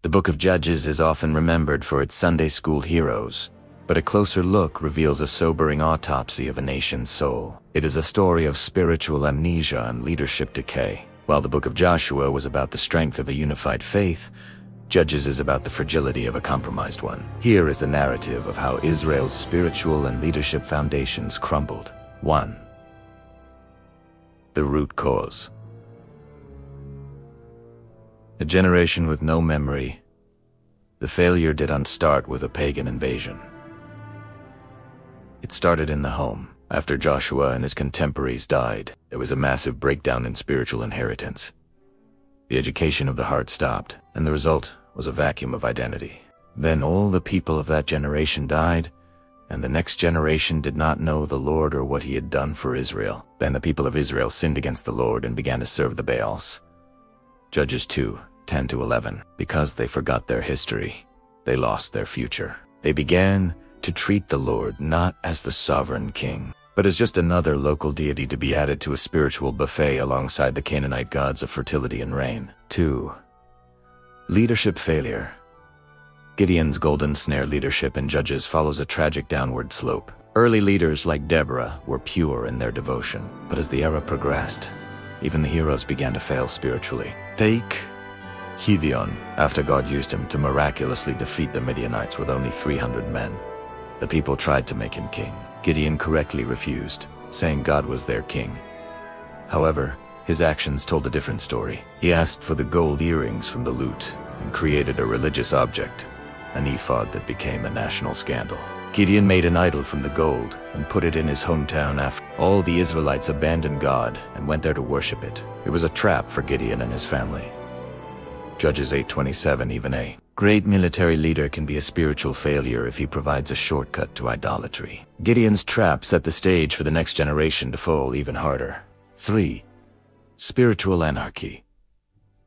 The Book of Judges is often remembered for its Sunday school heroes, but a closer look reveals a sobering autopsy of a nation's soul. It is a story of spiritual amnesia and leadership decay. While the Book of Joshua was about the strength of a unified faith, Judges is about the fragility of a compromised one. Here is the narrative of how Israel's spiritual and leadership foundations crumbled. 1. The root cause. A generation with no memory. The failure didn't start with a pagan invasion. It started in the home. After Joshua and his contemporaries died, there was a massive breakdown in spiritual inheritance. The education of the heart stopped, and the result was a vacuum of identity. Then all the people of that generation died, and the next generation did not know the Lord or what he had done for Israel. Then the people of Israel sinned against the Lord and began to serve the Baals. Judges 2:10-11. Because they forgot their history, they lost their future. They began to treat the Lord not as the sovereign king, but as just another local deity to be added to a spiritual buffet alongside the Canaanite gods of fertility and rain. 2. Leadership failure. Gideon's golden snare leadership in Judges follows a tragic downward slope. Early leaders like Deborah were pure in their devotion, but as the era progressed, even the heroes began to fail spiritually. Take Gideon. After God used him to miraculously defeat the Midianites with only 300 men, the people tried to make him king. Gideon correctly refused, saying God was their king. However, his actions told a different story. He asked for the gold earrings from the loot and created a religious object, an ephod that became a national scandal. Gideon made an idol from the gold and put it in his hometown after all the Israelites abandoned God and went there to worship it. It was a trap for Gideon and his family. Judges 8:27. A great military leader can be a spiritual failure if he provides a shortcut to idolatry. Gideon's trap set the stage for the next generation to fall even harder. 3. Spiritual anarchy.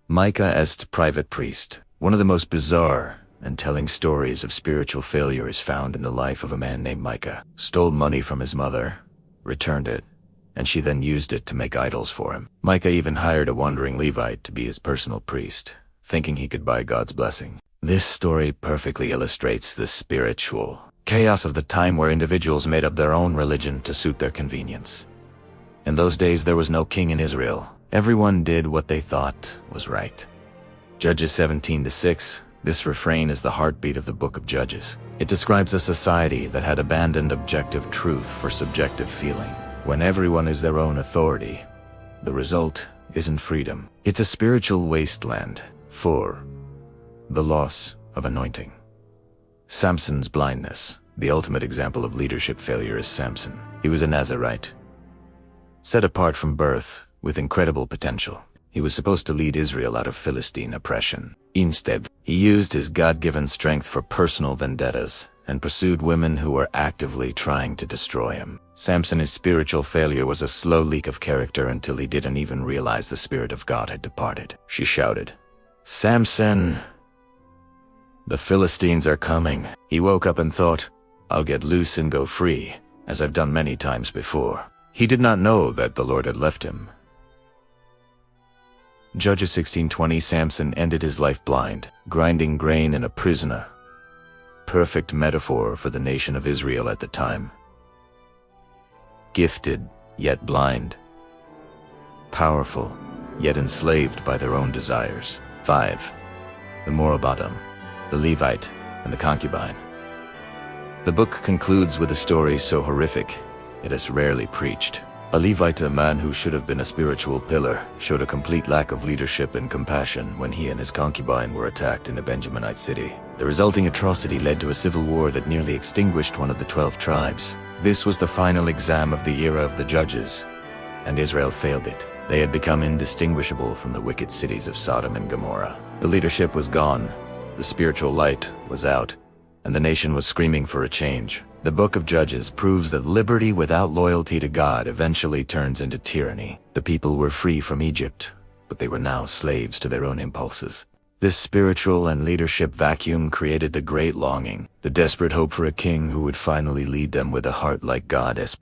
Micah est private priest. One of the most bizarre and telling stories of spiritual failure is found in the life of a man named Micah. Stole money from his mother, returned it, and she then used it to make idols for him. Micah even hired a wandering Levite to be his personal priest, thinking he could buy God's blessing. This story perfectly illustrates the spiritual chaos of the time where individuals made up their own religion to suit their convenience. In those days there was no king in Israel. Everyone did what they thought was right. Judges 17:6. This refrain is the heartbeat of the Book of Judges. It describes a society that had abandoned objective truth for subjective feeling. When everyone is their own authority, the result isn't freedom. It's a spiritual wasteland. 4. The loss of anointing. Samson's blindness. The ultimate example of leadership failure is Samson. He was a Nazirite, set apart from birth with incredible potential. He was supposed to lead Israel out of Philistine oppression. Instead, he used his God-given strength for personal vendettas and pursued women who were actively trying to destroy him. Samson's spiritual failure was a slow leak of character until he didn't even realize the Spirit of God had departed. She shouted, "Samson, the Philistines are coming." He woke up and thought, "I'll get loose and go free, as I've done many times before." He did not know that the Lord had left him. Judges 16:20. Samson ended his life blind, grinding grain in a prison. Perfect metaphor for the nation of Israel at the time. Gifted, yet blind. Powerful, yet enslaved by their own desires. 5. The Moabite, the Levite, and the concubine. The book concludes with a story so horrific, it is rarely preached. A Levite, a man who should have been a spiritual pillar, showed a complete lack of leadership and compassion when he and his concubine were attacked in a Benjaminite city. The resulting atrocity led to a civil war that nearly extinguished one of the 12 tribes. This was the final exam of the era of the Judges, and Israel failed it. They had become indistinguishable from the wicked cities of Sodom and Gomorrah. The leadership was gone, the spiritual light was out, and the nation was screaming for a change. The Book of Judges proves that liberty without loyalty to God eventually turns into tyranny. The people were free from Egypt, but they were now slaves to their own impulses. This spiritual and leadership vacuum created the great longing, the desperate hope for a king who would finally lead them with a heart like God's.